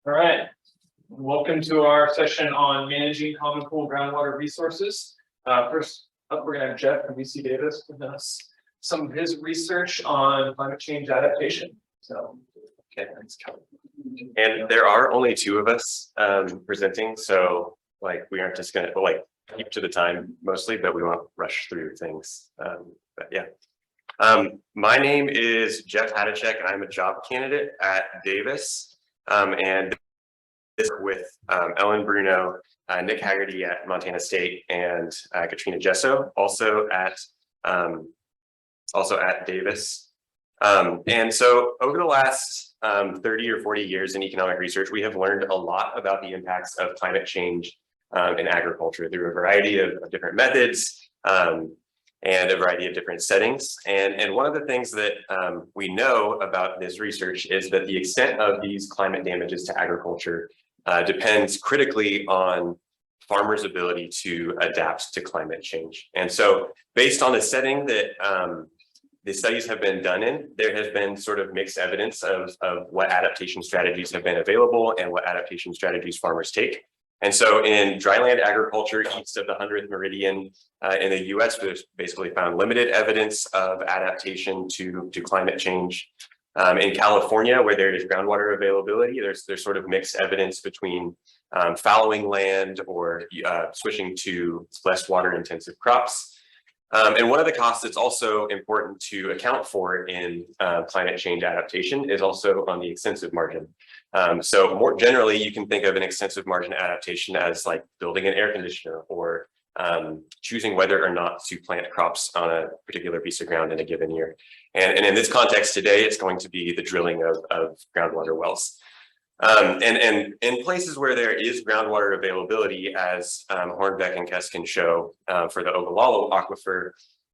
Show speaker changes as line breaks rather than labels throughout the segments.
All right, welcome to our session on managing common pool groundwater resources. First up, we're going to have Jeff from UC Davis with us some of his research on climate change adaptation. So,
okay, thanks, Kelly. And there are only two of us presenting, so like we aren't just going to keep to the time mostly, but we won't rush through things. But yeah. My name is Jeff Hadacek, and I'm a job candidate at Davis. And this with Ellen Bruno, Nick Haggerty at Montana State, and Katrina Gesso, also at Davis. And so over the last 30 or 40 years in economic research, we have learned a lot about the impacts of climate change in agriculture through a variety of different methods and a variety of different settings. And one of the things that we know about this research is that the extent of these climate damages to agriculture depends critically on farmers' ability to adapt to climate change. And so based on the setting that the studies have been done in, there has been sort of mixed evidence of what adaptation strategies have been available and what adaptation strategies farmers take. And so in dryland agriculture east of the 100th meridian in the US, we've basically found limited evidence of adaptation to climate change. In California, where there is groundwater availability, there's sort of mixed evidence between fallowing land or switching to less water intensive crops. And one of the costs that's also important to account for in climate change adaptation is also on the extensive margin. So more generally, you can think of an extensive margin adaptation as like building an air conditioner or choosing whether or not to plant crops on a particular piece of ground in a given year. And in this context today, it's going to be the drilling of groundwater wells. And in places where there is groundwater availability, as Hornbeck and Keskin show for the Ogallala aquifer,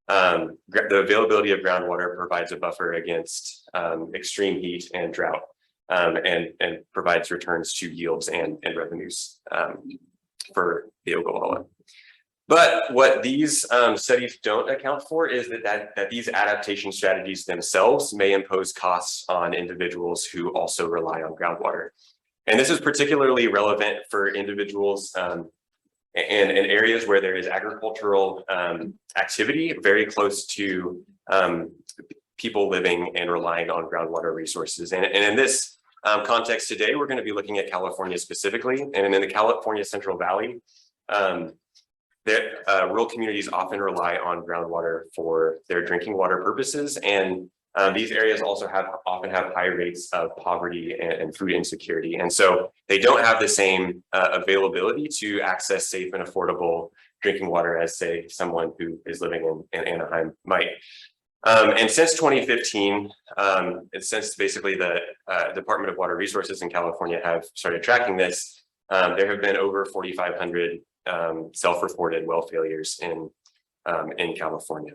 the availability of groundwater provides a buffer against extreme heat and drought, and provides returns to yields and revenues for the Ogallala. But what these studies don't account for is that these adaptation strategies themselves may impose costs on individuals who also rely on groundwater. And this is particularly relevant for individuals in areas where there is agricultural activity very close to people living and relying on groundwater resources. And in this context today, we're going to be looking at California specifically. And in the California Central Valley, rural communities often rely on groundwater for their drinking water purposes, and these areas also often have high rates of poverty and food insecurity, and so they don't have the same availability to access safe and affordable drinking water as, say, someone who is living in Anaheim might. And since 2015, and since basically the Department of Water Resources in California have started tracking this, there have been over 4,500 self-reported well failures in California.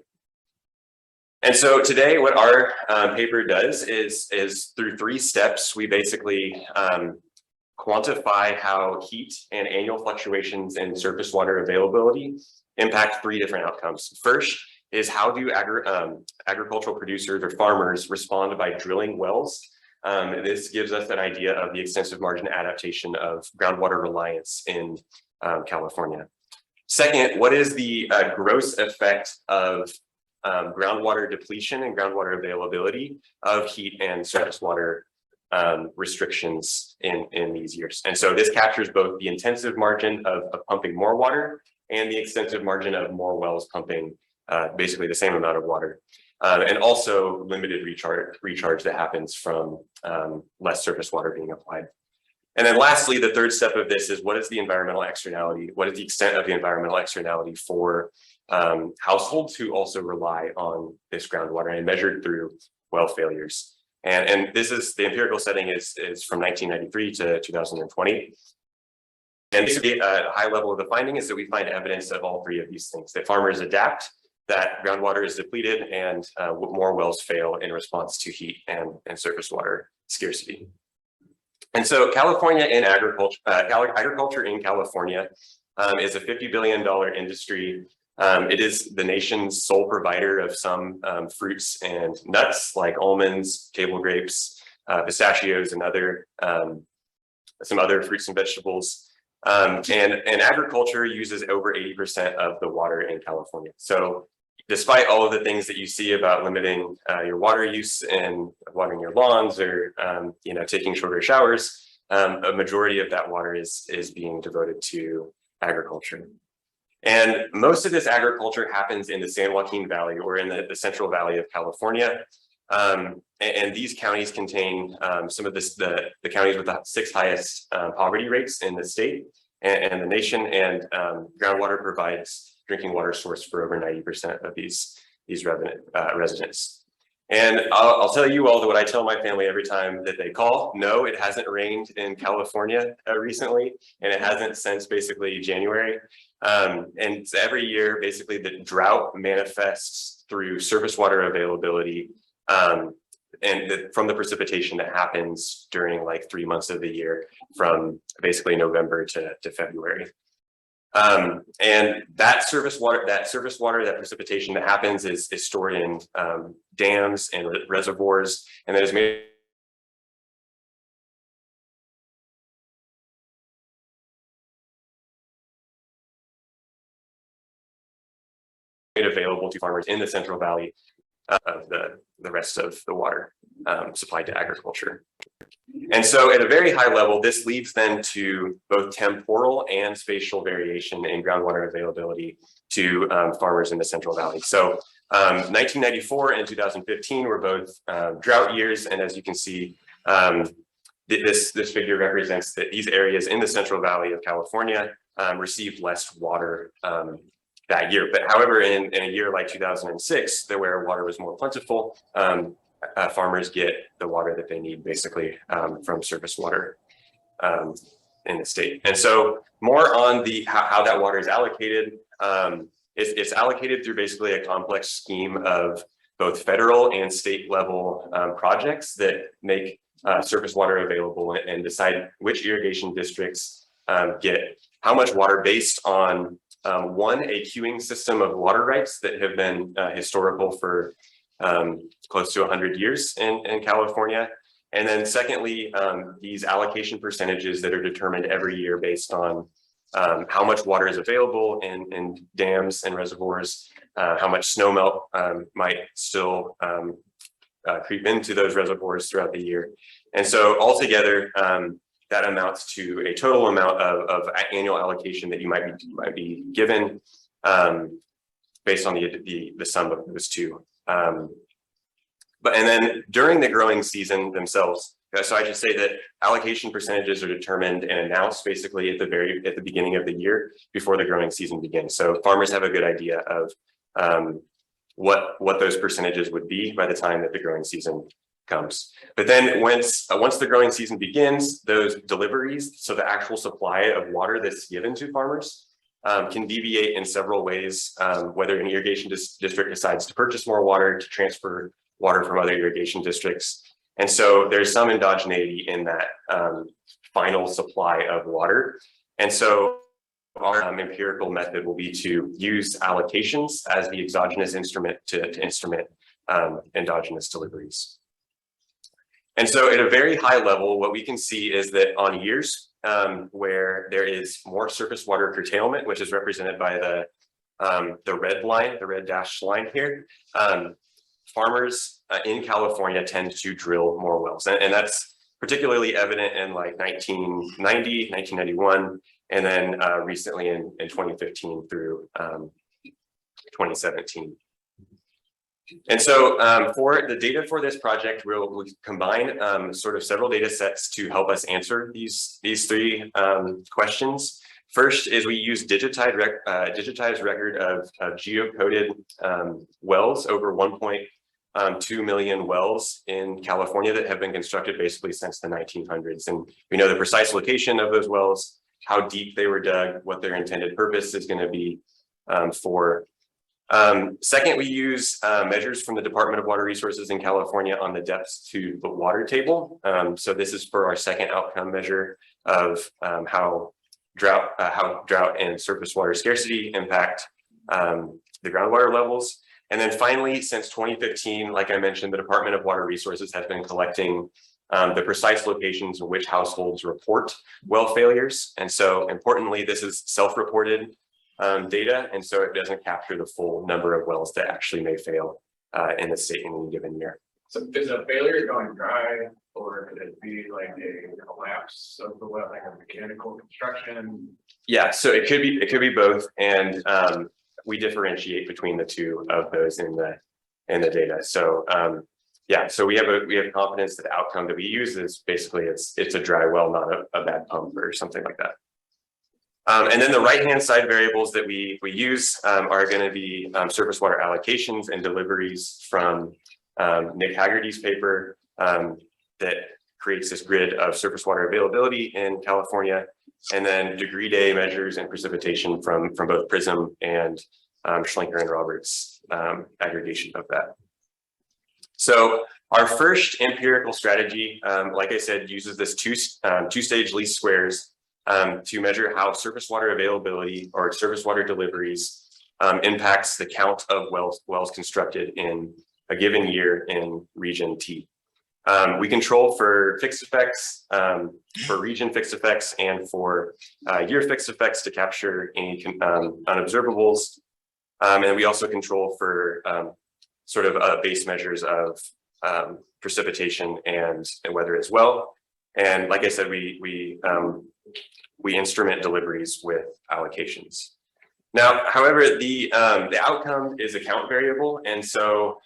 And so today, what our paper does is through 3 steps, we basically quantify how heat and annual fluctuations in surface water availability impact 3 different outcomes. First is how do agricultural producers or farmers respond by drilling wells. This gives us an idea of the extensive margin adaptation of groundwater reliance in California. Second, what is the gross effect of groundwater depletion and groundwater availability of heat and surface water restrictions in these years? And so this captures both the intensive margin of pumping more water and the extensive margin of more wells pumping basically the same amount of water. And also limited recharge that happens from less surface water being applied. And then lastly, the third step of this is what is the environmental externality? What is the extent of the environmental externality for households who also rely on this groundwater and measured through well failures? And this is the empirical setting is from 1993 to 2020. And basically, at a high level of the finding is that we find evidence of all three of these things, that farmers adapt, that groundwater is depleted, and more wells fail in response to heat and surface water scarcity. And so California in agriculture in California is a $50 billion industry. It is the nation's sole provider of some fruits and nuts like almonds, table grapes, pistachios, and some other fruits and vegetables. And agriculture uses over 80% of the water in California. So despite all of the things that you see about limiting your water use and watering your lawns or taking shorter showers, a majority of that water is being devoted to agriculture. And most of this agriculture happens in the San Joaquin Valley or in the Central Valley of California. And these counties contain some of the counties with the 6 highest poverty rates in the state and the nation, and groundwater provides drinking water source for over 90% of these residents. And I'll tell you all that what I tell my family every time that they call: no, it hasn't rained in California recently, and it hasn't since basically January. And so every year, basically, the drought manifests through surface water availability from the precipitation that happens during like 3 months of the year, from basically November to February. And that surface water, that precipitation that happens is stored in dams and reservoirs, and that is made available to farmers in the Central Valley of the rest of the water supplied to agriculture. And so at a very high level, this leads then to both temporal and spatial variation in groundwater availability to farmers in the Central Valley. So 1994 and 2015 were both drought years. And as you can see, this figure represents that these areas in the Central Valley of California received less water that year. But however, in a year like 2006, where water was more plentiful, farmers get the water that they need basically from surface water in the state. And so more on how that water is allocated. It's allocated through basically a complex scheme of both federal and state level projects that make surface water available and decide which irrigation districts get how much water based on a queuing system of water rights that have been historical for close to 100 years in California. And then secondly, these allocation percentages that are determined every year based on how much water is available in dams and reservoirs, how much snowmelt might still creep into those reservoirs throughout the year. And so altogether, that amounts to a total amount of annual allocation that you might be given based on the sum of those two. And then during the growing season themselves, so I should say that allocation percentages are determined and announced basically at the beginning of the year before the growing season begins. So farmers have a good idea of what those percentages would be by the time that the growing season comes. But then once the growing season begins, those deliveries, so the actual supply of water that's given to farmers, can deviate in several ways, whether an irrigation district decides to purchase more water, to transfer water from other irrigation districts. And so there's some endogeneity in that final supply of water. And so our empirical method will be to use allocations as the exogenous instrument to instrument endogenous deliveries. And so at a very high level, what we can see is that on years where there is more surface water curtailment, which is represented by the red line, the red dashed line here, farmers in California tend to drill more wells. And that's particularly evident in like 1990, 1991, and then recently in 2015 through 2017. And so for the data for this project, we'll combine sort of several data sets to help us answer these three questions. First is we use digitized record of geocoded wells, over 1.2 million wells in California that have been constructed basically since the 1900s. And we know the precise location of those wells. how deep they were dug, what their intended purpose is going to be for. Second, we use measures from the Department of Water Resources in California on the depths to the water table. So this is for our second outcome measure of how drought and surface water scarcity impact the groundwater levels. And then finally, since 2015, like I mentioned, the Department of Water Resources has been collecting the precise locations in which households report well failures. And so importantly, this is self-reported data, and so it doesn't capture the full number of wells that actually may fail in the state in any given year.
So is a failure going dry, or could it be like a collapse of the well, like a mechanical construction?
Yeah, so it could be both, and we differentiate between the two of those in the data. So yeah, so we have confidence that the outcome that we use is basically it's a dry well, not a bad pump or something like that. And then the right-hand side variables that we use are going to be surface water allocations and deliveries from Nick Haggerty's paper that creates this grid of surface water availability in California, and then degree day measures and precipitation from both PRISM and Schlenker and Roberts aggregation of that. So our first empirical strategy, like I said, uses this two-stage least squares to measure how surface water availability or surface water deliveries impacts the count of wells constructed in a given year in region T. We control for fixed effects, for region fixed effects, and for year fixed effects to capture any unobservables. And we also control for sort of base measures of precipitation and weather as well. And like I said, we instrument deliveries with allocations. Now, however, the outcome is a count variable, and so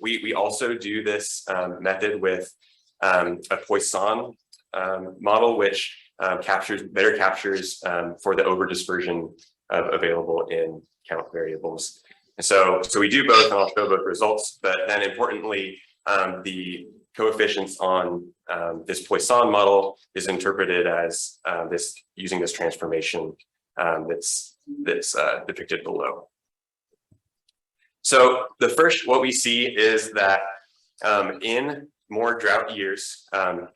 we also do this method with a Poisson model, which better captures for the overdispersion available in count variables. And so we do both, and I'll show both results. But then importantly, the coefficients on this Poisson model is interpreted as using this transformation that's depicted below. So what we see is that in more drought years,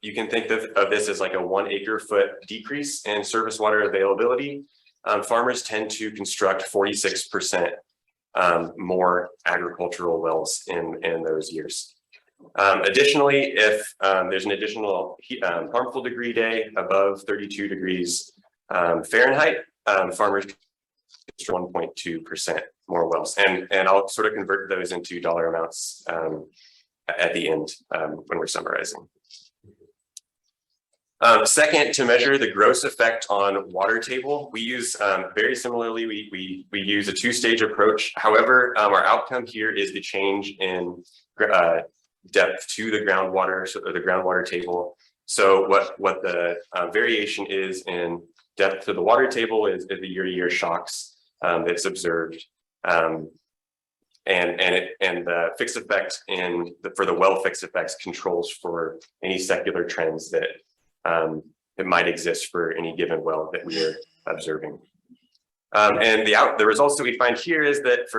you can think of this as like a 1 acre-foot decrease in surface water availability. Farmers tend to construct 46% more agricultural wells in those years. Additionally, if there's an additional harmful degree day above 32 degrees Fahrenheit, farmers construct 1.2% more wells. And I'll sort of convert those into dollar amounts at the end when we're summarizing. Second, to measure the gross effect on water table, we use very similarly, we use a two-stage approach. However, our outcome here is the change in depth to the groundwater, so the groundwater table. So what the variation is in depth to the water table is the year-to-year shocks that's observed, and the fixed effect for the well fixed effects controls for any secular trends that might exist for any given well that we are observing. And the results that we find here is that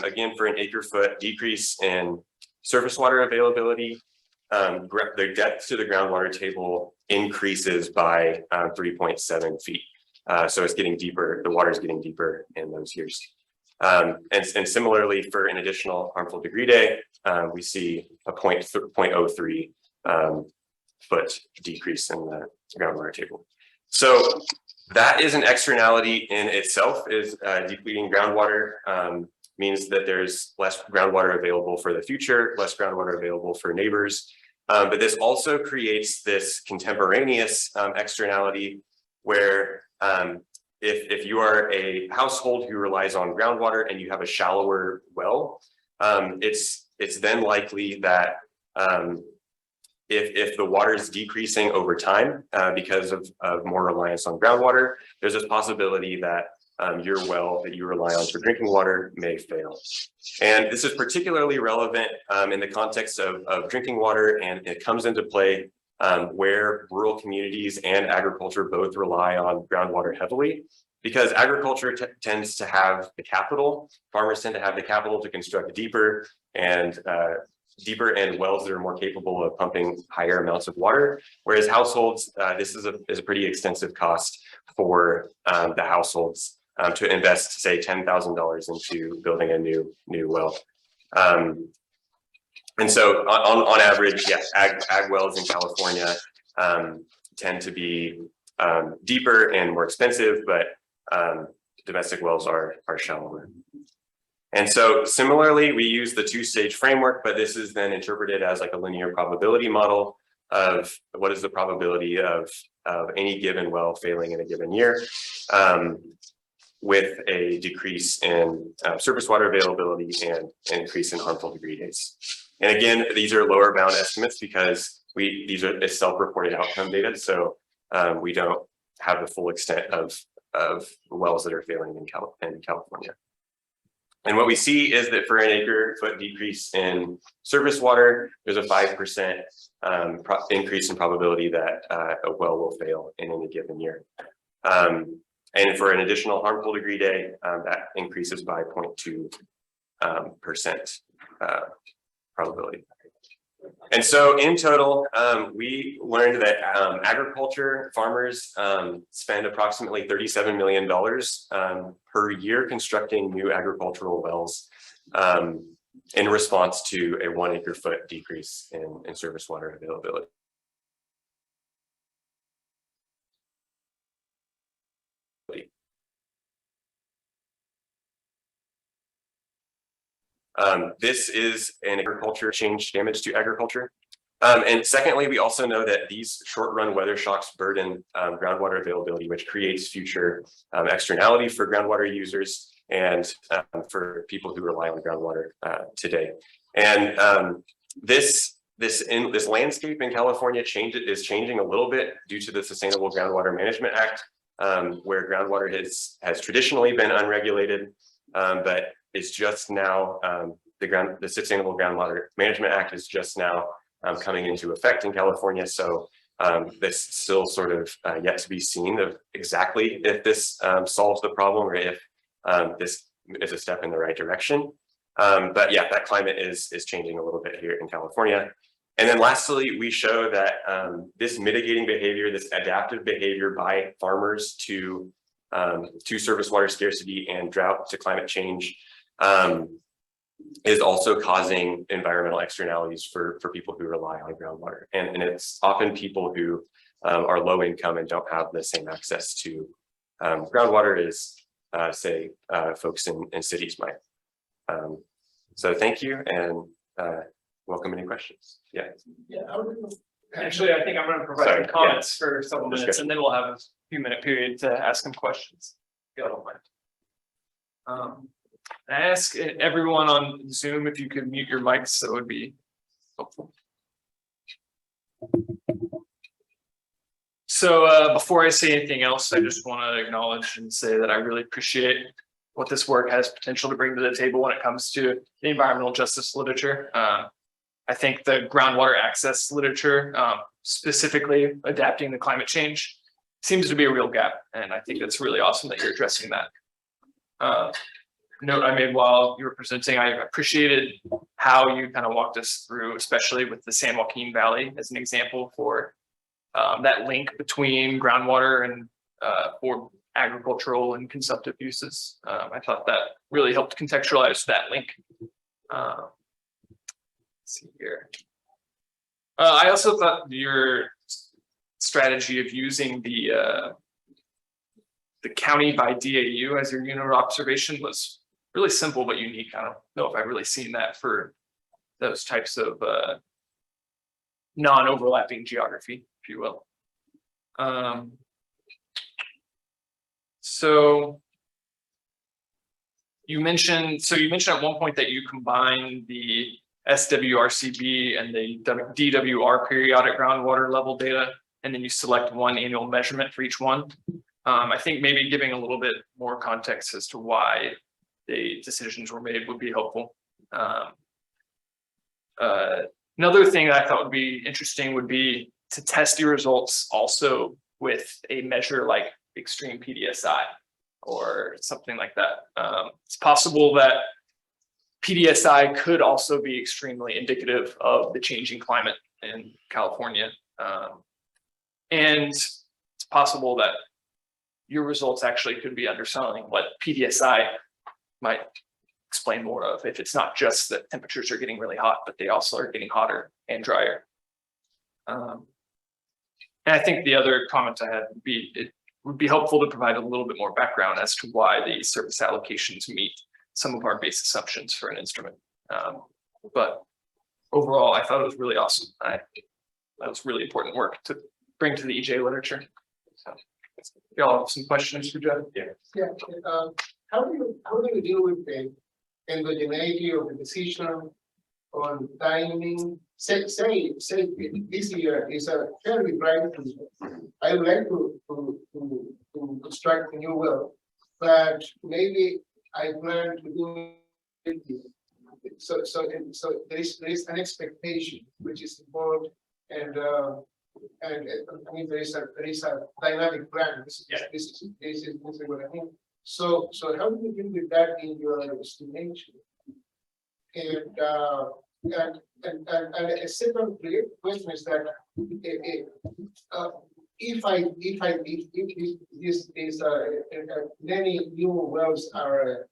again for an acre-foot decrease in surface water availability, the depth to the groundwater table increases by 3.7 feet. So it's getting deeper, the water is getting deeper in those years. And similarly, for an additional harmful degree day, we see a 0.03 foot decrease in the groundwater table. So that is an externality in itself, is depleting groundwater means that there's less groundwater available for the future, less groundwater available for neighbors. But this also creates this contemporaneous externality where if you are a household who relies on groundwater and you have a shallower well, it's then likely that if the water is decreasing over time because of more reliance on groundwater, there's this possibility that your well that you rely on for drinking water may fail. And this is particularly relevant in the context of drinking water, and it comes into play where rural communities and agriculture both rely on groundwater heavily, because agriculture tends to have the capital. Farmers tend to have the capital to construct deeper and wells that are more capable of pumping higher amounts of water. Whereas households, this is a pretty extensive cost for the households to invest, say, $10,000 into building a new well. And so on average, yes, ag wells in California tend to be deeper and more expensive, but domestic wells are shallower. And so similarly, we use the two-stage framework, but this is then interpreted as like a linear probability model of what is the probability of any given well failing in a given year, with a decrease in surface water availability and an increase in harmful degree days. And again, these are lower bound estimates because these are self-reported outcome data, so we don't have the full extent of wells that are failing in California. And what we see is that for an acre foot decrease in surface water, there's a 5% increase in probability that a well will fail in any given year. And for an additional harmful degree day, that increases by 0.2% probability. And so in total, we learned that agriculture farmers spend approximately $37 million per year constructing new agricultural wells in response to a 1 acre foot decrease in surface water availability. This is an agriculture change damage to agriculture. And secondly, we also know that these short-run weather shocks burden groundwater availability, which creates future externality for groundwater users and for people who rely on groundwater today. And this landscape in California is changing a little bit due to the Sustainable Groundwater Management Act, where groundwater has traditionally been unregulated, but it's just now the Sustainable Groundwater Management Act is just now coming into effect in California. So this still sort of yet to be seen of exactly if this solves the problem or if this is a step in the right direction. But yeah, that climate is changing a little bit here in California. And then lastly, we show that this mitigating behavior, this adaptive behavior by farmers to surface water scarcity and drought to climate change is also causing environmental externalities for people who rely on groundwater. And it's often people who are low income and don't have the same access to groundwater as, say, folks in cities might. So thank you, and welcome any questions. Yeah.
Yeah. Actually, I think I'm going to provide some comments for several minutes, and then we'll have a few-minute period to ask some questions. If you don't mind. I ask everyone on Zoom if you could mute your mics, that would be helpful. So before I say anything else, I just want to acknowledge and say that I really appreciate what this work has potential to bring to the table when it comes to the environmental justice literature. I think the groundwater access literature, specifically adapting to climate change, seems to be a real gap. And I think it's really awesome that you're addressing that. Note I made while you were presenting, I appreciated how you kind of walked us through, especially with the San Joaquin Valley as an example for that link between groundwater and for agricultural and consumptive uses. I thought that really helped contextualize that link. Let's see here. I also thought your strategy of using the county by DAU as your unit of observation was really simple but unique. I don't know if I've really seen that for those types of non-overlapping geography, if you will. So you mentioned at one point that you combine the SWRCB and the DWR periodic groundwater level data, and then you select one annual measurement for each one. I think maybe giving a little bit more context as to why the decisions were made would be helpful. Another thing that I thought would be interesting would be to test your results also with a measure like extreme PDSI or something like that. It's possible that PDSI could also be extremely indicative of the changing climate in California. And it's possible that your results actually could be underselling what PDSI might explain more of, if it's not just that temperatures are getting really hot, but they also are getting hotter and drier. And I think the other comment I had would be, it would be helpful to provide a little bit more background as to why the surface allocations meet some of our base assumptions for an instrument. But overall, I thought it was really awesome. That was really important work to bring to the EJ literature. So, y'all have some questions for Jeff?
Yeah, how do you deal with the endogeneity of the decision on timing? Say this year is a fairly bright season. I would like to construct a new well, but maybe I plan to do it. So there is an expectation which is involved, and I mean there is a dynamic plan. This is what I mean. So how do you deal with that in your estimation? And a second question is that if this is many new wells are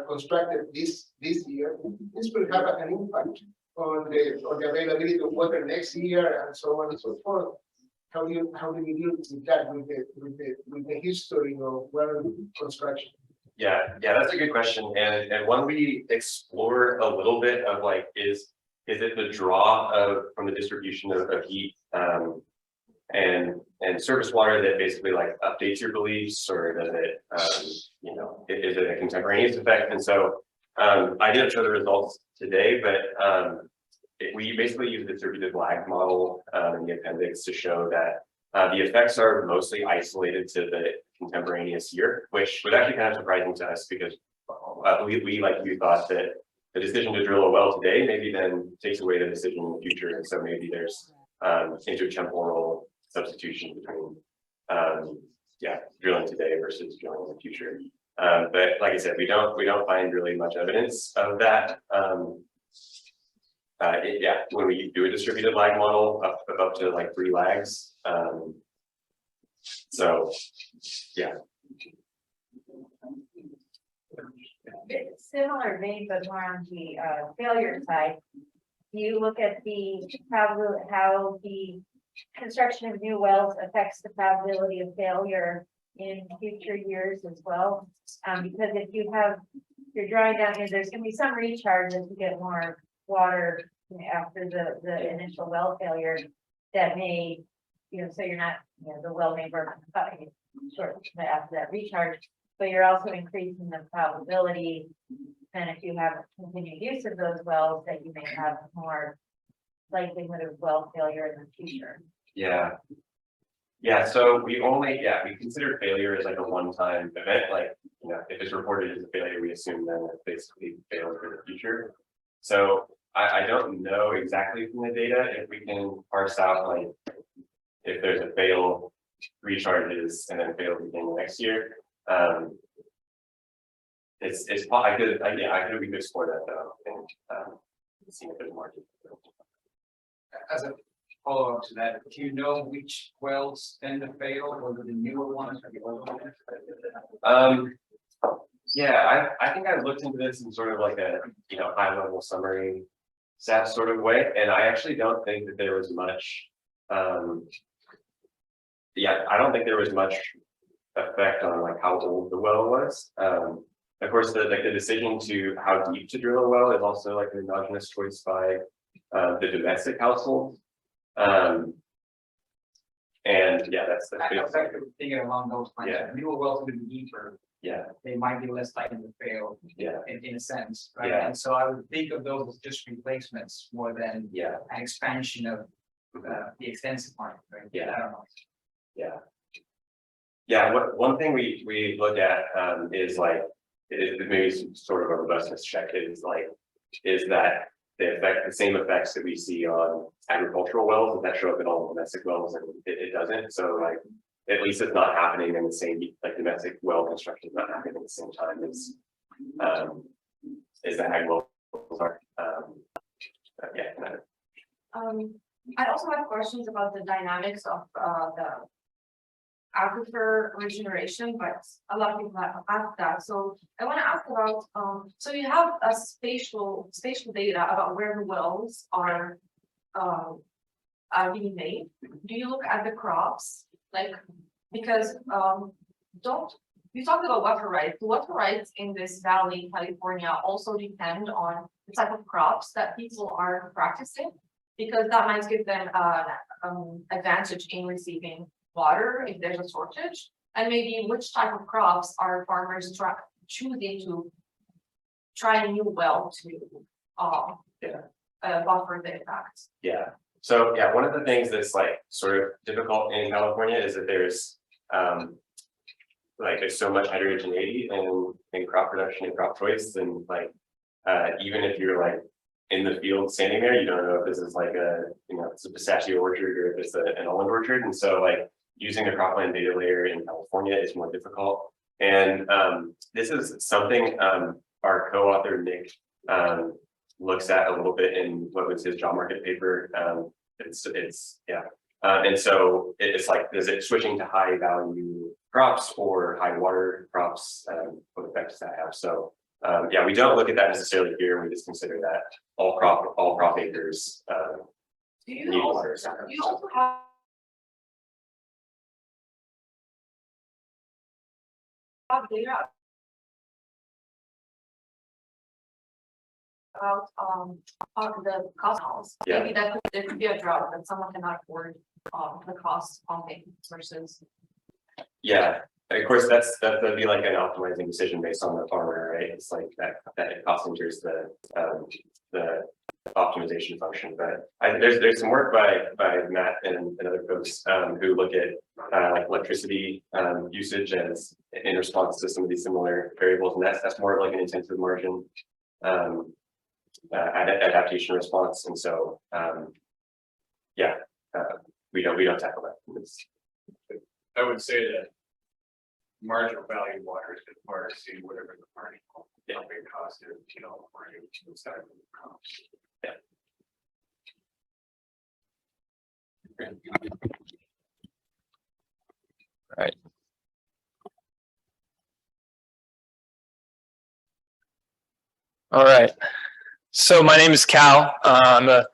constructed this year, this will have an impact on the availability of water next year and so on and so forth. How do you deal with that with the history of well construction?
Yeah, that's a good question, and one we explore a little bit of, like, is it the draw from the distribution of heat and surface water that basically like updates your beliefs, or does it is it a contemporaneous effect? And so I didn't show the results today, but we basically use the distributed lag model in the appendix to show that the effects are mostly isolated to the contemporaneous year, which was actually kind of surprising to us, because we like you thought that the decision to drill a well today maybe then takes away the decision in the future, and so maybe there's intertemporal substitution between drilling today versus drilling in the future. But like I said, we don't find really much evidence of that. When we do a distributed lag model up to like 3 lags. So yeah.
Similar vein, but more on the failure side. Do you look at how the construction of new wells affects the probability of failure in future years as well? Because if you're drawing down, there's going to be some recharge as you get more water after the initial well failure that may, so you're not, the well may burn short after that recharge, but you're also increasing the probability. And if you have continued use of those wells, that you may have more likelihood of well failure in the future.
So we consider failure as like a one-time event. Like, if it's reported as a failure, we assume then it basically failed for the future. So I don't know exactly from the data if we can parse out, like, if there's a fail recharges and then fail again next year. We could explore that though, and see if there's more.
As a follow-up to that, do you know which wells tend to fail, whether the newer ones or the older ones?
I think I looked into this in sort of like a high-level summary stat sort of way, and I actually don't think that there was much. I don't think there was much effect on like how old the well was. Of course, the decision to how deep to drill a well is also like an endogenous choice by the domestic household. That's the
I was actually thinking along those lines.
Yeah.
Newer wells will be deeper.
Yeah.
They might be less likely to fail.
Yeah.
In a sense, right?
Yeah.
And so I would think of those as just replacements more than an expansion of the extensive one, right?
Yeah.
I don't know.
One thing we look at is like, maybe some sort of a robustness check is that the same effects that we see on agricultural wells that show up in all domestic wells, and it doesn't. So like, at least it's not happening in the same, like domestic well construction is not happening at the same time as the ag wells are. Yeah.
I also have questions about the dynamics of the aquifer regeneration, but a lot of people have asked that. So I want to ask about, so you have a spatial data about where the wells are being made. Do you look at the crops? Like, because you talked about water rights. The water rights in this valley in California also depend on the type of crops that people are practicing, because that might give them an advantage in receiving water if there's a shortage, and maybe which type of crops are farmers choosing to try a new well to buffer the impact.
Yeah. So yeah, one of the things that's like sort of difficult in California is that there's there's so much heterogeneity in crop production and crop choice, and like even if you're like in the field standing there, you don't know if this is like it's a pistachio orchard or if it's an almond orchard. And so like using the cropland data layer in California is more difficult. And this is something our co-author Nick looks at a little bit in what was his job market paper. And so it's like, is it switching to high value crops or high water crops? What effect does that have? So yeah, we don't look at that necessarily here. We just consider that all crop acres need water.
Do you also have data about the costs?
Yeah.
Maybe there could be a drought that someone cannot afford the cost pumping versus.
Yeah, of course, that'd be like an optimizing decision based on the farmer, right? It's like that cost enters the optimization function. But there's some work by Matt and other folks who look at like electricity usage as in response to some of these similar variables, and that's more of like an intensive margin adaptation response. And so yeah, we don't tackle that.
I would say that marginal value water is as far as see whatever the marginal dumping cost is, for you to decide on the crops.
Yeah.
Right. All right. So my name is Cal. I'm a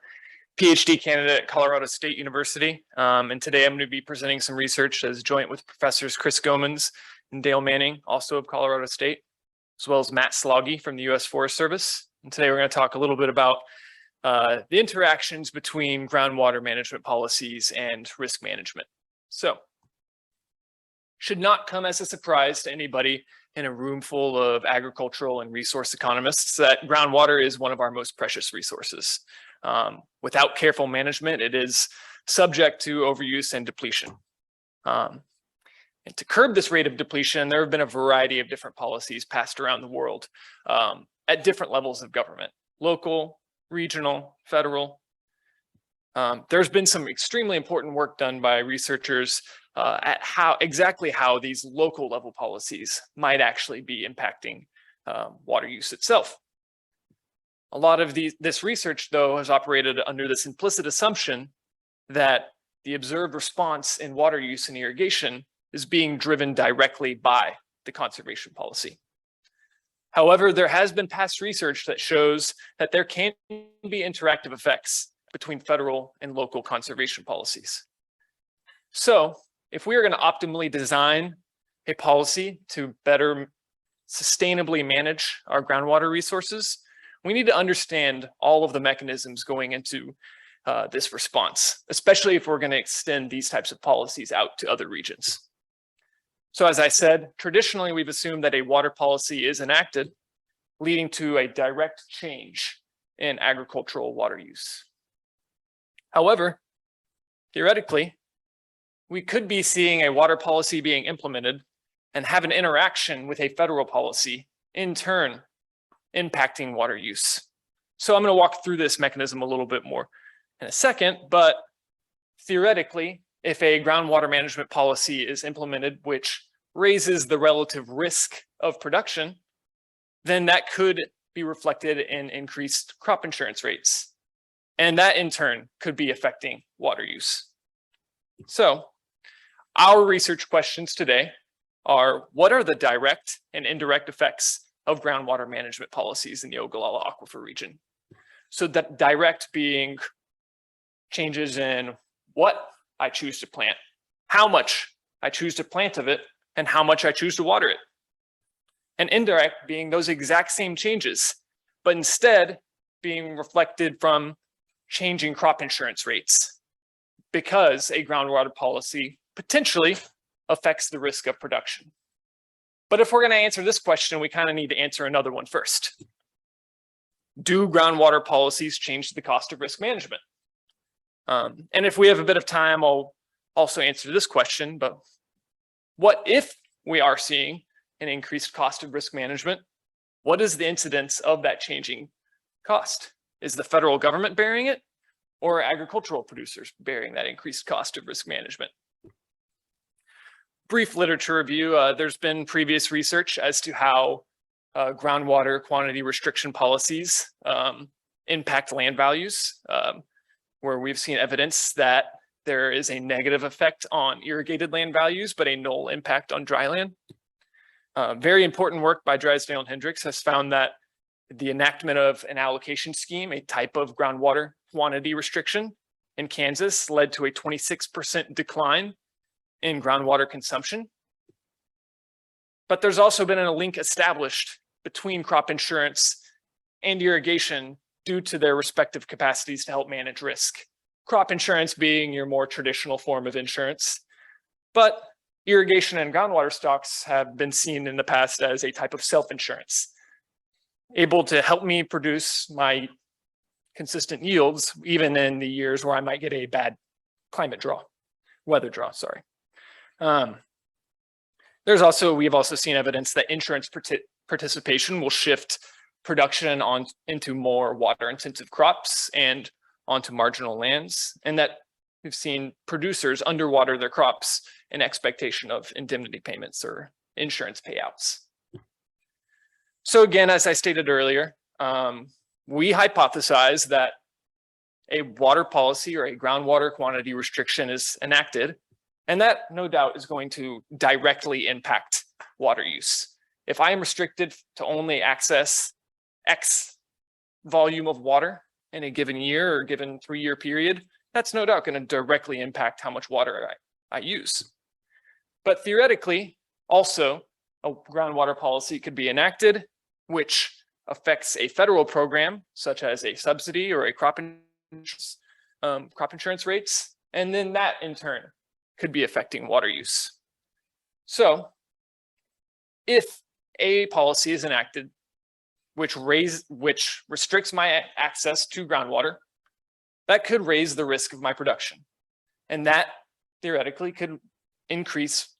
PhD candidate at Colorado State University. And today I'm going to be presenting some research as joint with Professors Chris Gomans and Dale Manning, also of Colorado State, as well as Matt Sloggy from the U.S. Forest Service. And today we're going to talk a little bit about the interactions between groundwater management policies and risk management. So, should not come as a surprise to anybody in a room full of agricultural and resource economists that groundwater is one of our most precious resources. Without careful management, it is subject to overuse and depletion. And to curb this rate of depletion, there have been a variety of different policies passed around the world at different levels of government: local, regional, federal. There's been some extremely important work done by researchers at exactly how these local level policies might actually be impacting water use itself. A lot of this research, though, has operated under this implicit assumption that the observed response in water use and irrigation is being driven directly by the conservation policy. However, there has been past research that shows that there can be interactive effects between federal and local conservation policies. So, if we are going to optimally design a policy to better sustainably manage our groundwater resources, we need to understand all of the mechanisms going into this response, especially if we're going to extend these types of policies out to other regions. So as I said, traditionally, we've assumed that a water policy is enacted, leading to a direct change in agricultural water use. However, theoretically, we could be seeing a water policy being implemented and have an interaction with a federal policy, in turn, impacting water use. So I'm going to walk through this mechanism a little bit more in a second, but theoretically, if a groundwater management policy is implemented, which raises the relative risk of production, then that could be reflected in increased crop insurance rates. And that in turn could be affecting water use. So our research questions today are, what are the direct and indirect effects of groundwater management policies in the Ogallala Aquifer region? So that direct being changes in what I choose to plant, how much I choose to plant of it, and how much I choose to water it. And indirect being those exact same changes, but instead being reflected from changing crop insurance rates, because a groundwater policy potentially affects the risk of production. But if we're going to answer this question, we kind of need to answer another one first. Do groundwater policies change the cost of risk management? And if we have a bit of time, I'll also answer this question, but what if we are seeing an increased cost of risk management? What is the incidence of that changing cost? Is the federal government bearing it, or are agricultural producers bearing that increased cost of risk management? Brief literature review. There's been previous research as to how groundwater quantity restriction policies impact land values, where we've seen evidence that there is a negative effect on irrigated land values, but a null impact on dry land. Very important work by Drysdale and Hendricks has found that the enactment of an allocation scheme, a type of groundwater quantity restriction in Kansas, led to a 26% decline in groundwater consumption. But there's also been a link established between crop insurance and irrigation due to their respective capacities to help manage risk. Crop insurance being your more traditional form of insurance, but irrigation and groundwater stocks have been seen in the past as a type of self-insurance, able to help me produce my consistent yields, even in the years where I might get a bad weather draw, sorry. We've also seen evidence that insurance participation will shift production into more water intensive crops and onto marginal lands, and that we've seen producers underwater their crops in expectation of indemnity payments or insurance payouts. So again, as I stated earlier, we hypothesize that a water policy or a groundwater quantity restriction is enacted, and that no doubt is going to directly impact water use. If I am restricted to only access X volume of water in a given year or given 3-year period, that's no doubt going to directly impact how much water I use. But theoretically, also, a groundwater policy could be enacted, which affects a federal program, such as a subsidy or a crop insurance rates, and then that in turn could be affecting water use. So if a policy is enacted which restricts my access to groundwater, that could raise the risk of my production. And that theoretically could increase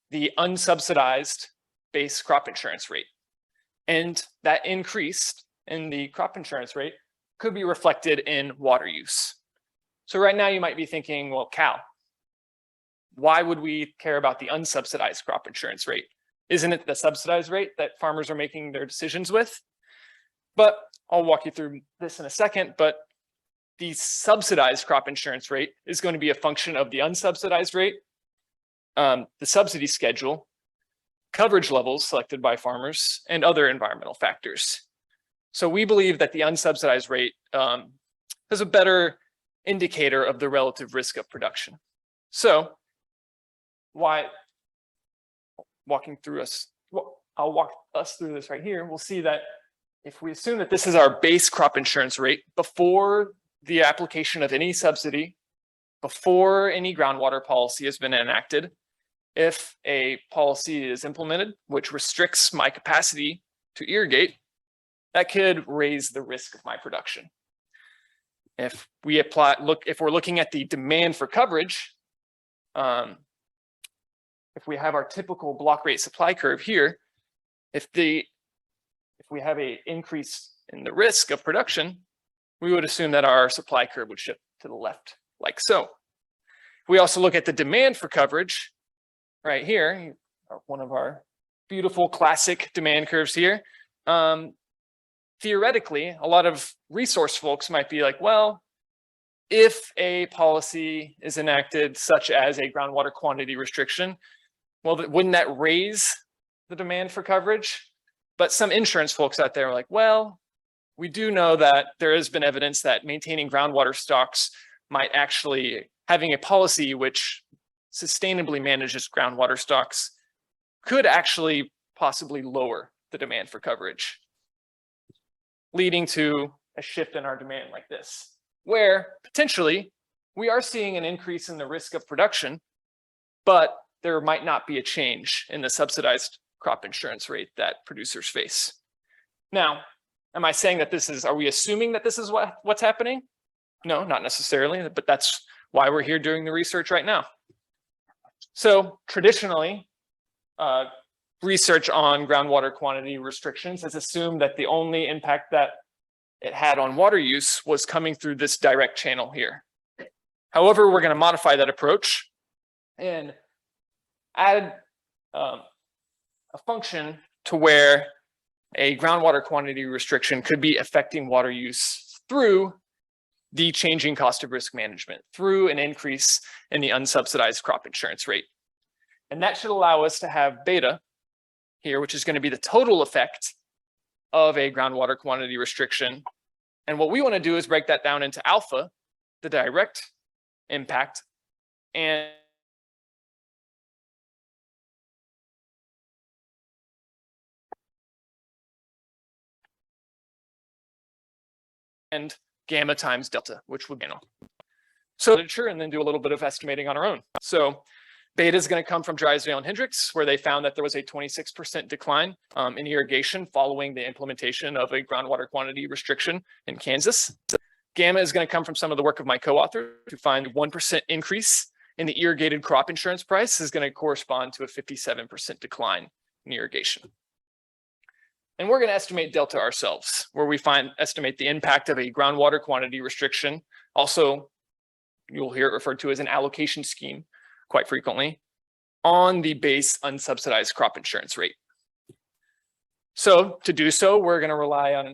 the unsubsidized base crop insurance rate. And that increase in the crop insurance rate could be reflected in water use. So right now you might be thinking, well, Cal, why would we care about the unsubsidized crop insurance rate? Isn't it the subsidized rate that farmers are making their decisions with? But I'll walk you through this in a second, but the subsidized crop insurance rate is going to be a function of the unsubsidized rate, the subsidy schedule, coverage levels selected by farmers, and other environmental factors. So we believe that the unsubsidized rate is a better indicator of the relative risk of production. So I'll walk us through this right here. We'll see that if we assume that this is our base crop insurance rate before the application of any subsidy, before any groundwater policy has been enacted, if a policy is implemented which restricts my capacity to irrigate, that could raise the risk of my production. If we're looking at the demand for coverage, if we have our typical block rate supply curve here, if we have an increase in the risk of production, we would assume that our supply curve would shift to the left, like so. We also look at the demand for coverage right here, one of our beautiful classic demand curves here. Theoretically, a lot of resource folks might be like, well, if a policy is enacted such as a groundwater quantity restriction, well, wouldn't that raise the demand for coverage? But some insurance folks out there are like, well, we do know that there has been evidence that maintaining groundwater stocks might actually, having a policy which sustainably manages groundwater stocks could actually possibly lower the demand for coverage, leading to a shift in our demand like this, where potentially we are seeing an increase in the risk of production, but there might not be a change in the subsidized crop insurance rate that producers face. Now, am I saying that are we assuming that this is what's happening? No, not necessarily, but that's why we're here doing the research right now. So traditionally, research on groundwater quantity restrictions has assumed that the only impact that it had on water use was coming through this direct channel here. However, we're going to modify that approach and add a function to where a groundwater quantity restriction could be affecting water use through the changing cost of risk management, through an increase in the unsubsidized crop insurance rate. And that should allow us to have beta here, which is going to be the total effect of a groundwater quantity restriction. And what we want to do is break that down into alpha, the direct impact, and gamma times delta, which would be so literature, and then do a little bit of estimating on our own. So beta is going to come from Drysdale and Hendricks, where they found that there was a 26% decline in irrigation following the implementation of a groundwater quantity restriction in Kansas. Gamma is going to come from some of the work of my co-author to find 1% increase in the irrigated crop insurance price is going to correspond to a 57% decline in irrigation. And we're going to estimate delta ourselves, where we estimate the impact of a groundwater quantity restriction. Also, you'll hear it referred to as an allocation scheme quite frequently, on the base unsubsidized crop insurance rate. So to do so, we're going to rely on.
I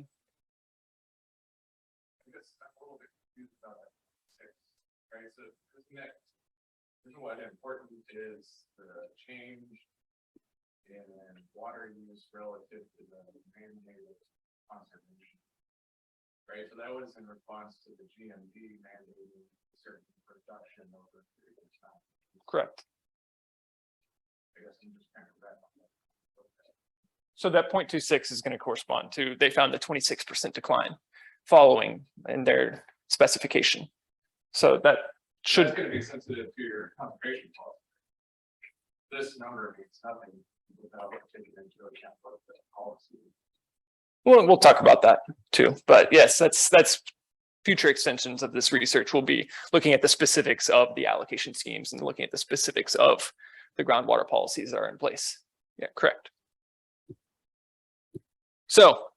guess I'm a little bit confused about that. Right, so what important is the change in water use relative to the mandated conservation. Right, so that was in response to the GMP mandating certain production over a period of time.
Correct.
I guess I'm just kind of that.
So that 0.26 is going to correspond to, they found a 26% decline following in their specification. So that should.
That's going to be sensitive to your conservation policy. This number means nothing without taking into account what the policy.
We'll talk about that too. But yes, that's future extensions of this research will be looking at the specifics of the allocation schemes and looking at the specifics of the groundwater policies that are in place. Yeah, correct. So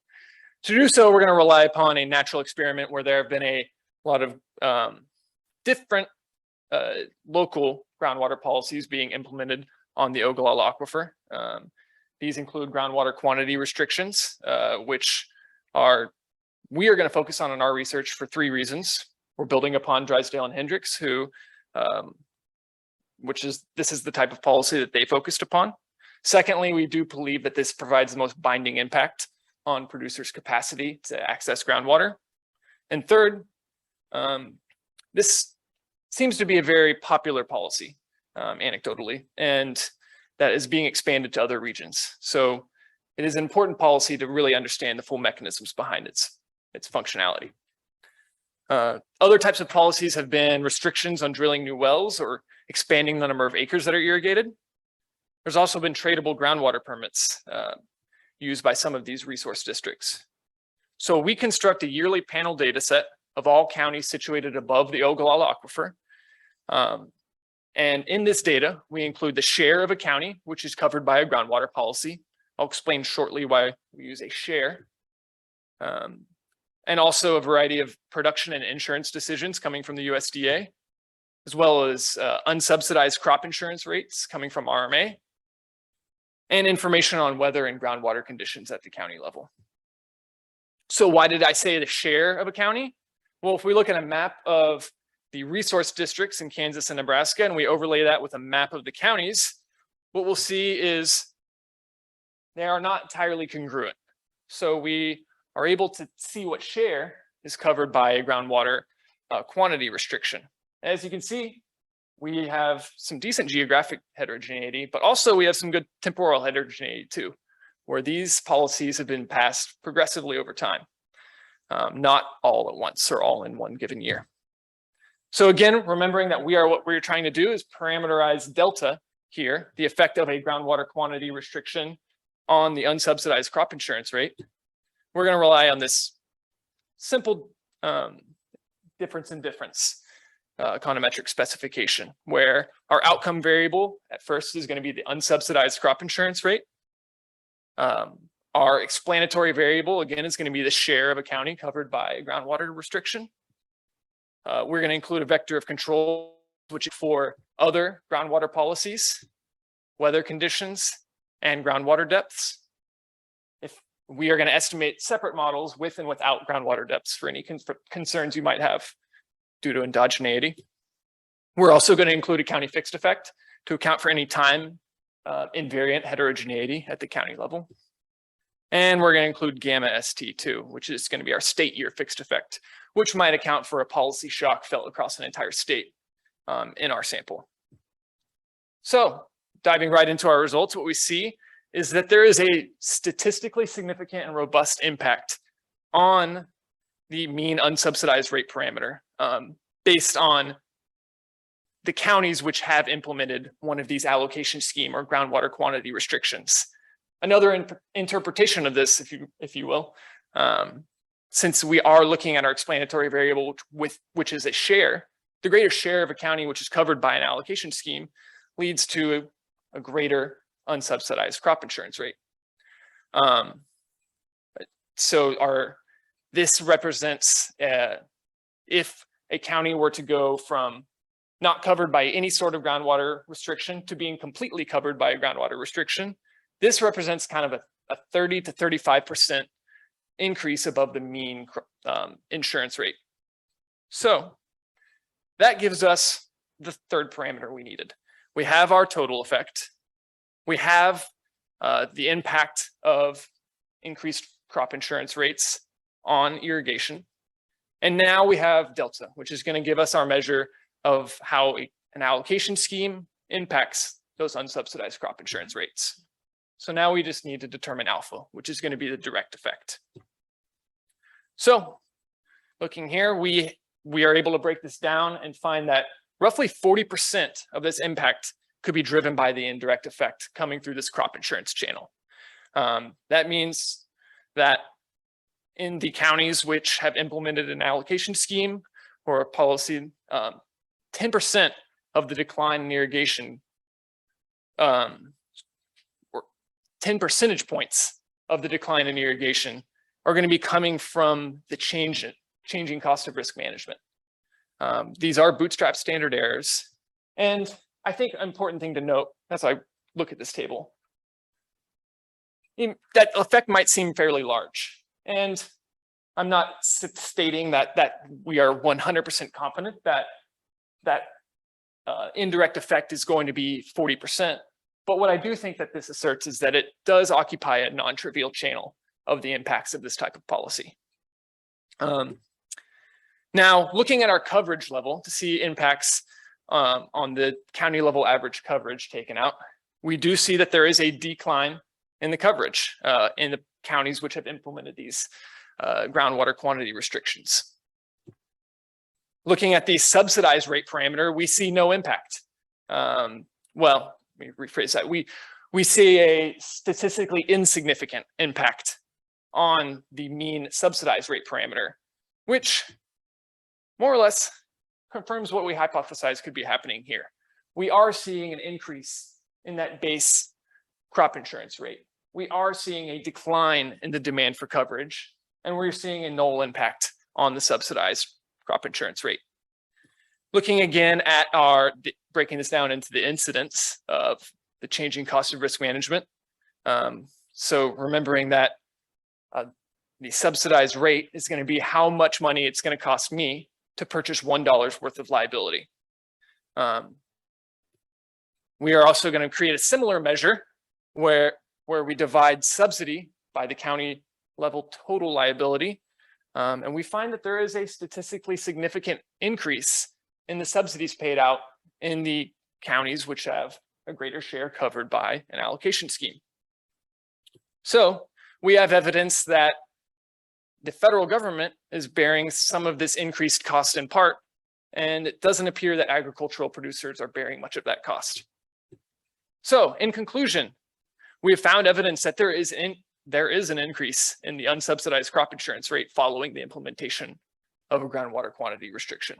to do so, we're going to rely upon a natural experiment where there have been a lot of different local groundwater policies being implemented on the Ogallala Aquifer. These include groundwater quantity restrictions, which we are going to focus on in our research for 3 reasons. We're building upon Drysdale and Hendricks, this is the type of policy that they focused upon. Secondly, we do believe that this provides the most binding impact on producers' capacity to access groundwater. And third, this seems to be a very popular policy, anecdotally, and that is being expanded to other regions. So it is an important policy to really understand the full mechanisms behind its functionality. Other types of policies have been restrictions on drilling new wells or expanding the number of acres that are irrigated. There's also been tradable groundwater permits used by some of these resource districts. So we construct a yearly panel data set of all counties situated above the Ogallala Aquifer. And in this data, we include the share of a county, which is covered by a groundwater policy. I'll explain shortly why we use a share. and also a variety of production and insurance decisions coming from the USDA, as well as unsubsidized crop insurance rates coming from RMA, and information on weather and groundwater conditions at the county level. So why did I say the share of a county? Well, if we look at a map of the resource districts in Kansas and Nebraska, and we overlay that with a map of the counties, what we'll see is they are not entirely congruent. So we are able to see what share is covered by a groundwater quantity restriction. As you can see, we have some decent geographic heterogeneity, but also we have some good temporal heterogeneity too, where these policies have been passed progressively over time, not all at once or all in one given year. So again, remembering that what we're trying to do is parameterize delta here, the effect of a groundwater quantity restriction on the unsubsidized crop insurance rate. We're going to rely on this simple difference in difference econometric specification, where our outcome variable at first is going to be the unsubsidized crop insurance rate. Our explanatory variable, again, is going to be the share of a county covered by a groundwater restriction. We're going to include a vector of control, which is for other groundwater policies, weather conditions, and groundwater depths. If we are going to estimate separate models with and without groundwater depths for any concerns you might have due to endogeneity. We're also going to include a county fixed effect to account for any time invariant heterogeneity at the county level. And we're going to include gamma ST too, which is going to be our state year fixed effect, which might account for a policy shock felt across an entire state in our sample. So diving right into our results, what we see is that there is a statistically significant and robust impact on the mean unsubsidized rate parameter based on the counties which have implemented one of these allocation scheme or groundwater quantity restrictions. Another interpretation of this, if you will, since we are looking at our explanatory variable which is a share, the greater share of a county which is covered by an allocation scheme leads to a greater unsubsidized crop insurance rate. This represents if a county were to go from not covered by any sort of groundwater restriction to being completely covered by a groundwater restriction, this represents kind of a 30 to 35% increase above the mean insurance rate. So that gives us the third parameter we needed. We have our total effect. We have the impact of increased crop insurance rates on irrigation. And now we have delta, which is going to give us our measure of how an allocation scheme impacts those unsubsidized crop insurance rates. So now we just need to determine alpha, which is going to be the direct effect. So looking here, we are able to break this down and find that roughly 40% of this impact could be driven by the indirect effect coming through this crop insurance channel. That means that in the counties which have implemented an allocation scheme or a policy, 10% of the decline in irrigation, or 10 percentage points of the decline in irrigation are going to be coming from the changing cost of risk management. These are bootstrap standard errors. And I think an important thing to note as I look at this table, that effect might seem fairly large. And I'm not stating that we are 100% confident that indirect effect is going to be 40%. But what I do think that this asserts is that it does occupy a non-trivial channel of the impacts of this type of policy. Now, looking at our coverage level to see impacts on the county level average coverage taken out, we do see that there is a decline in the coverage in the counties which have implemented these groundwater quantity restrictions. Looking at the subsidized rate parameter, we see no impact. Well, let me rephrase that. We see a statistically insignificant impact on the mean subsidized rate parameter, which more or less confirms what we hypothesized could be happening here. We are seeing an increase in that base crop insurance rate. We are seeing a decline in the demand for coverage. and we're seeing a null impact on the subsidized crop insurance rate. Looking again at breaking this down into the incidence of the changing cost of risk management. So remembering that the subsidized rate is going to be how much money it's going to cost me to purchase $1 worth of liability. We are also going to create a similar measure where we divide subsidy by the county level total liability. And we find that there is a statistically significant increase in the subsidies paid out in the counties which have a greater share covered by an allocation scheme. So we have evidence that the federal government is bearing some of this increased cost in part, and it doesn't appear that agricultural producers are bearing much of that cost. So in conclusion, we have found evidence that there is an increase in the unsubsidized crop insurance rate following the implementation of a groundwater quantity restriction.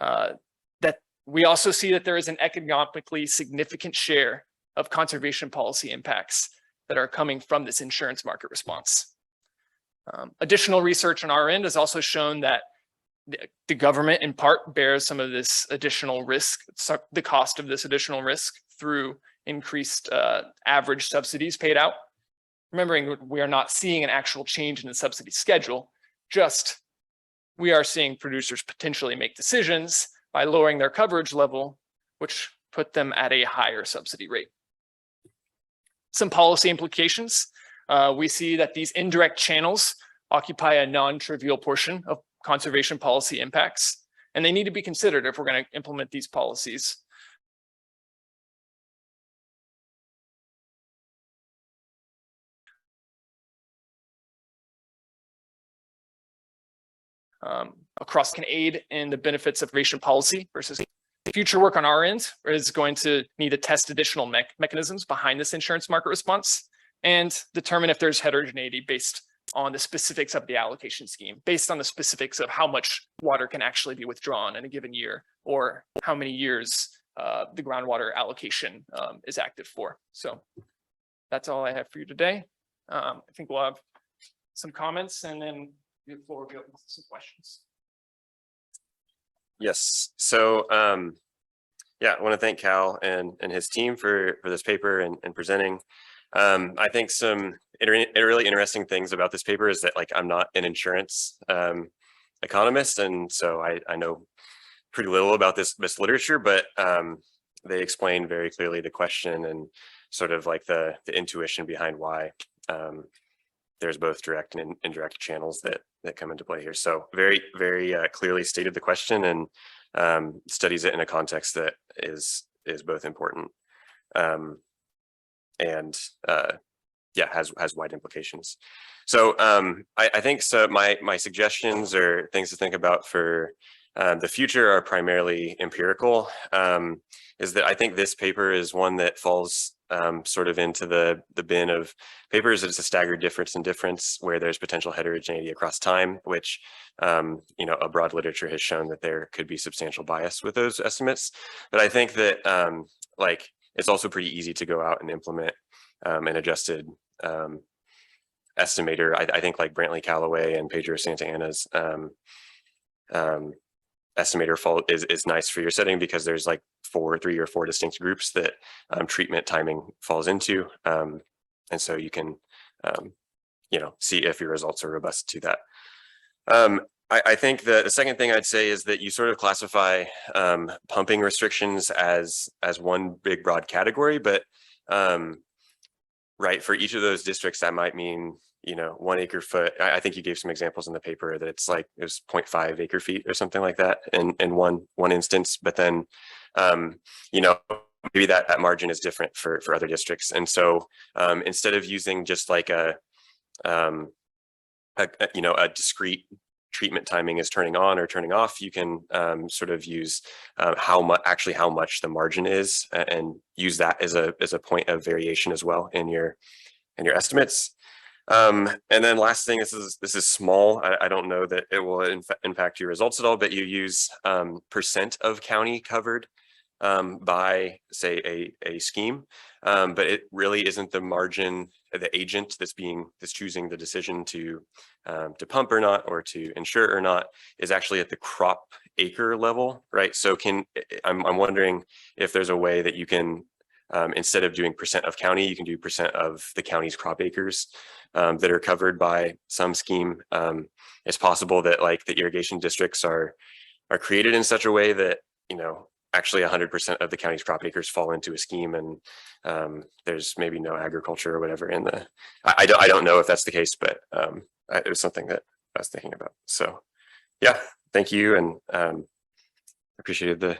That we also see that there is an economically significant share of conservation policy impacts that are coming from this insurance market response. Additional research on our end has also shown that the government in part bears some of this additional risk, the cost of this additional risk through increased average subsidies paid out. Remembering we are not seeing an actual change in the subsidy schedule, just we are seeing producers potentially make decisions by lowering their coverage level, which put them at a higher subsidy rate. Some policy implications. We see that these indirect channels occupy a non-trivial portion of conservation policy impacts, and they need to be considered if we're going to implement these policies. Across can aid in the benefits of conservation policy versus future work on our end is going to need to test additional mechanisms behind this insurance market response and determine if there's heterogeneity based on the specifics of the allocation scheme, based on the specifics of how much water can actually be withdrawn in a given year, or how many years the groundwater allocation is active for. So that's all I have for you today. I think we'll have some comments and then the floor will be open to some questions.
Yes. So yeah, I want to thank Cal and his team for this paper and presenting. I think some really interesting things about this paper is that, like, I'm not an insurance economist, and so I know pretty little about this literature, but they explain very clearly the question and sort of like the intuition behind why there's both direct and indirect channels that come into play here. So very clearly stated the question and studies it in a context that is both important and yeah, has wide implications. So I think so. My suggestions or things to think about for the future are primarily empirical. Is that I think this paper is one that falls sort of into the bin of papers that it's a staggered difference in difference, where there's potential heterogeneity across time, which you know, a broad literature has shown that there could be substantial bias with those estimates. But I think that like it's also pretty easy to go out and implement an adjusted estimator. I think like Brantley Callaway and Pedro Santa Anna's estimator is nice for your setting, because there's like 3 or 4 distinct groups that treatment timing falls into, and so you can you know, see if your results are robust to that. I think the second thing I'd say is that you sort of classify pumping restrictions as one big broad category, but right, for each of those districts that might mean, you know, 1 acre foot. I think you gave some examples in the paper that it's like it was 0.5 acre feet or something like that in one instance, but then you know, maybe that margin is different for other districts. And so instead of using just like a you know, a discrete treatment timing is turning on or turning off, you can sort of use how much the margin is, and use that as a point of variation as well in your estimates. And then last thing, this is small. I don't know that it will impact your results at all, but you use % of county covered by, say, a scheme, but it really isn't the margin the agent that's choosing the decision to pump or not, or to insure or not, is actually at the crop acre level, right? So I'm wondering if there's a way that you can, instead of doing percent of county, you can do percent of the county's crop acres that are covered by some scheme. It's possible that like the irrigation districts are created in such a way that, you know, actually 100% of the county's crop acres fall into a scheme, and there's maybe no agriculture or whatever in the, I don't know if that's the case, but it was something that I was thinking about. So yeah, thank you, and appreciated the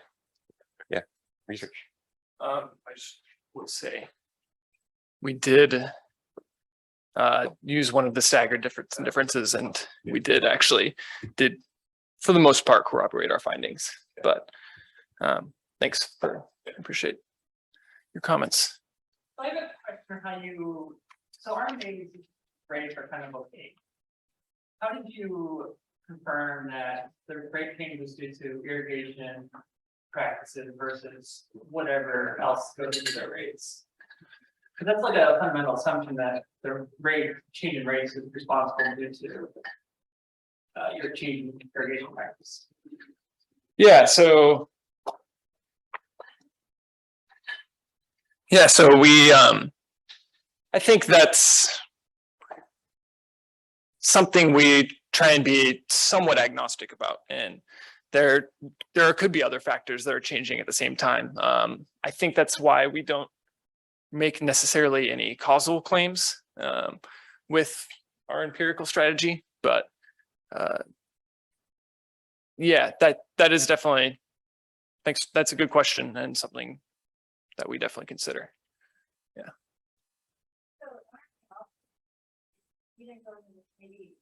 research.
I just would say we did use one of the staggered differences, and we did for the most part corroborate our findings. But thanks appreciate your comments.
I have a question how you, so our main rates are kind of okay. How did you confirm that the rate change was due to irrigation practices versus whatever else goes into their rates? Because that's like a fundamental assumption that the change in rates is responsible due to your change in irrigation practice.
Yeah, so we I think that's something we try and be somewhat agnostic about, and there could be other factors that are changing at the same time. I think that's why we don't make necessarily any causal claims with our empirical strategy, but yeah, that is definitely, thanks. That's a good question and something that we definitely consider. Yeah.
So, you didn't go into maybe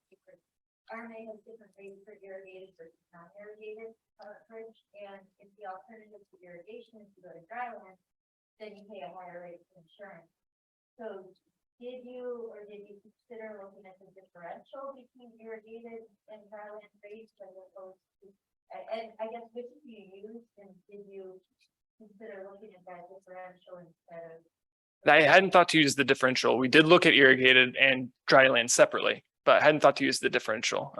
different, RMA has different rates for irrigated versus non-irrigated coverage, and if the alternative to irrigation is to go to dryland, then you pay a higher rate for insurance. So did you consider looking at the differential between irrigated and dryland rates as opposed to, and I guess which do you use, and did you consider looking at that differential instead of?
I hadn't thought to use the differential. We did look at irrigated and dryland separately, but I hadn't thought to use the differential.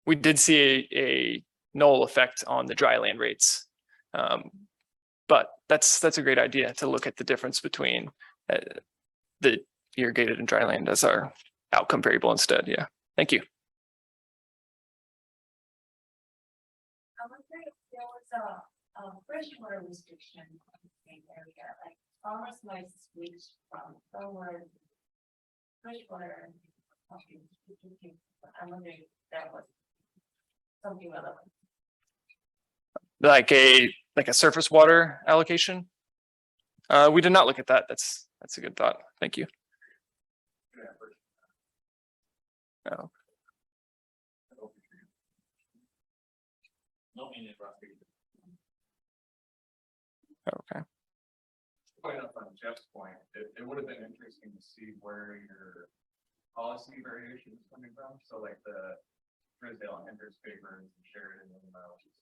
We did see a null effect on the dryland rates. But that's a great idea to look at the difference between the irrigated and dryland as our outcome variable instead. Yeah, thank you.
I was wondering if there was a freshwater restriction in the same area, like farmers might switch from freshwater. I'm wondering if that was something relevant.
Like a surface water allocation. We did not look at that. That's a good thought. Thank you. Oh. Okay.
Point up on Jeff's point, it would have been interesting to see where your policy variation is coming from. So like the Brisdale and Hendricks papers and Sheridan and is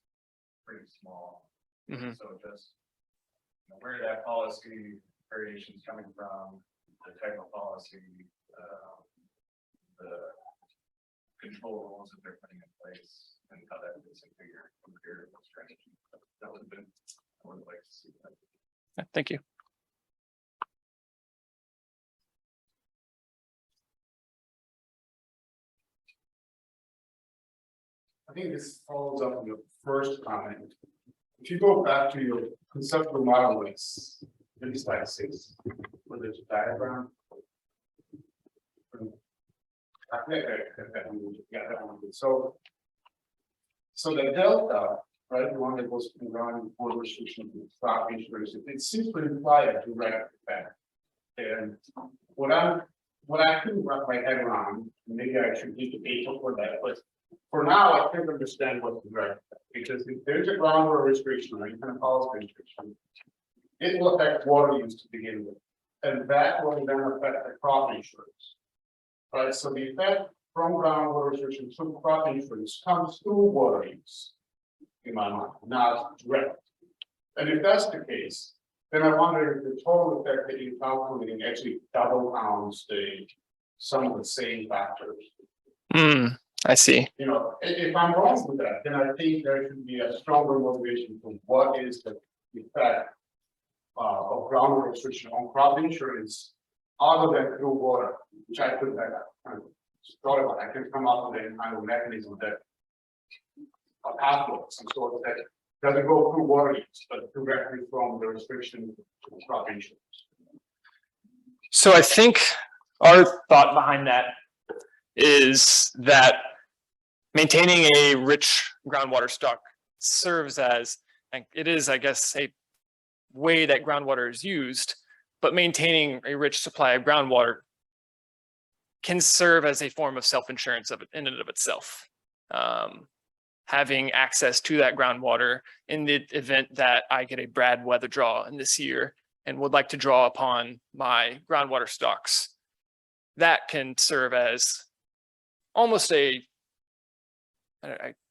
pretty small.
Mm-hmm.
So just where that policy variation is coming from, the type of policy, the control rules that they're putting in place, and how that fits into your empirical strategy. That would have been, I would like to see that.
Yeah, thank you.
I think this follows up on your first comment. If you go back to your conceptual model, it's maybe slide 6, where there's a diagram. Yeah, that one. So the delta, right, the one that goes from ground border restriction to crop insurance, it seems to imply a direct effect. And what I couldn't wrap my head around, maybe I should need to pay for that, but for now, I can't understand what's the direct effect, because if there's a groundwater restriction or any kind of policy restriction, it will affect water use to begin with, and that will then affect the crop insurance. Right, so the effect from groundwater restriction to crop insurance comes through water use, in my mind, not direct. And if that's the case, then I wonder if the total effect that you're calculating actually double counts some of the same factors.
I see.
You know, if I'm wrong with that, then I think there should be a stronger motivation for what is the effect of groundwater restriction on crop insurance other than through water, which I could have kind of thought about. I can come up with a kind of mechanism that a pathway, some sort of that doesn't go through water use, but directly from the restriction to crop insurance.
So I think our thought behind that is that maintaining a rich groundwater stock serves as, like, it is, I guess, a way that groundwater is used, but maintaining a rich supply of groundwater can serve as a form of self-insurance in and of itself. Having access to that groundwater in the event that I get a bad weather draw in this year and would like to draw upon my groundwater stocks, that can serve as almost I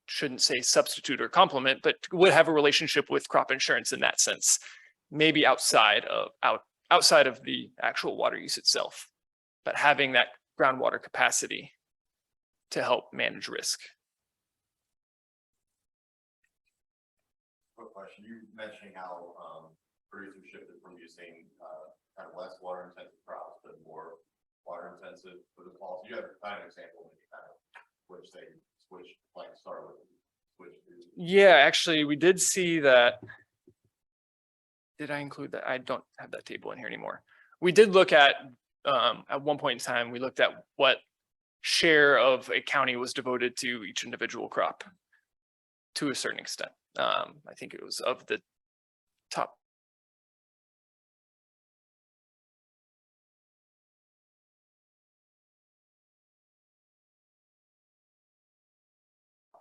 shouldn't say substitute or complement, but would have a relationship with crop insurance in that sense, maybe outside of the actual water use itself, but having that groundwater capacity to help manage risk.
Quick question, you mentioning how producers shifted from using kind of less water intensive crops, but more water intensive for the fall. Do you have an example maybe kind of which they switched, like start with switch to?
Yeah, actually, we did see that. Did I include that? I don't have that table in here anymore. We did look at one point in time, we looked at what share of a county was devoted to each individual crop to a certain extent. I think it was of the top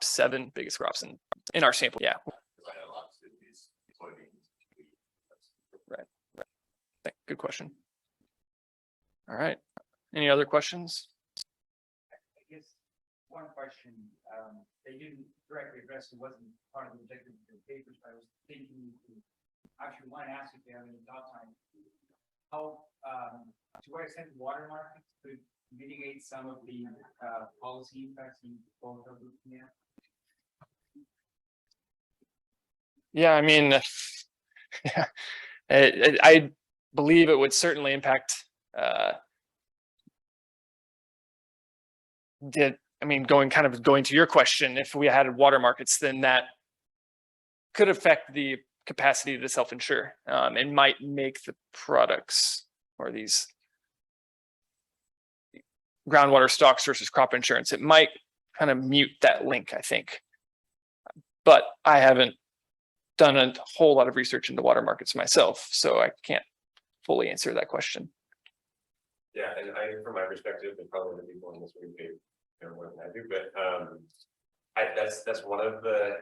seven biggest crops in our sample. Yeah.
Because I know a lot of cities, soybeans.
Right. Good question. All right. Any other questions?
I guess one question, they didn't directly address, it wasn't part of the objective of the papers, but I was thinking, actually want to ask if you have any thoughts on how, to what extent water markets could mitigate some of the policy impacts you both are looking at?
Yeah, I mean, yeah, I believe it would certainly impact. Going to your question, if we had water markets, then that could affect the capacity to self-insure and might make the products or these groundwater stocks versus crop insurance. It might kind of mute that link, I think. But I haven't done a whole lot of research into water markets myself, so I can't fully answer that question.
Yeah, and from my perspective, and probably the people in this room know more than I do, but that's one of the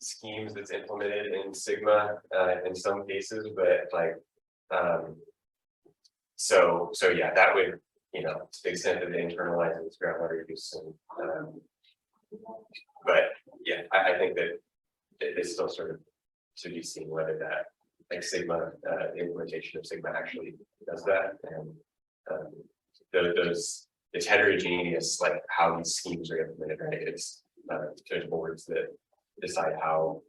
schemes that's implemented in Sigma in some cases, but like so yeah, that would, to the extent that it internalizes groundwater use, and but yeah, I think that it's still sort of to be seen whether that, like Sigma, the implementation of Sigma actually does that, and it's heterogeneous, like how these schemes are implemented, right? It's there's boards that decide how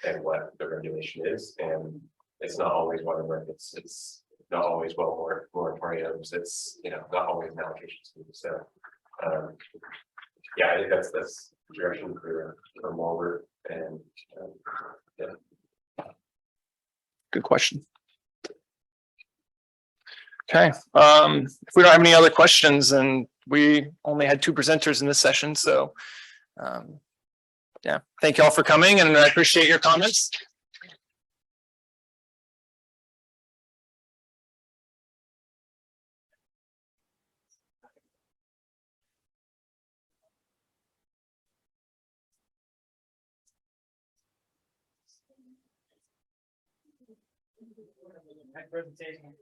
and what the regulation is, and it's not always water markets, it's not always moratoriums, it's not always an allocation scheme. So yeah, I think that's the direction for more work, and yeah.
Good question. Okay, if we don't have any other questions, and we only had 2 presenters in this session, so yeah, thank you all for coming, and I appreciate your comments.
Presentation.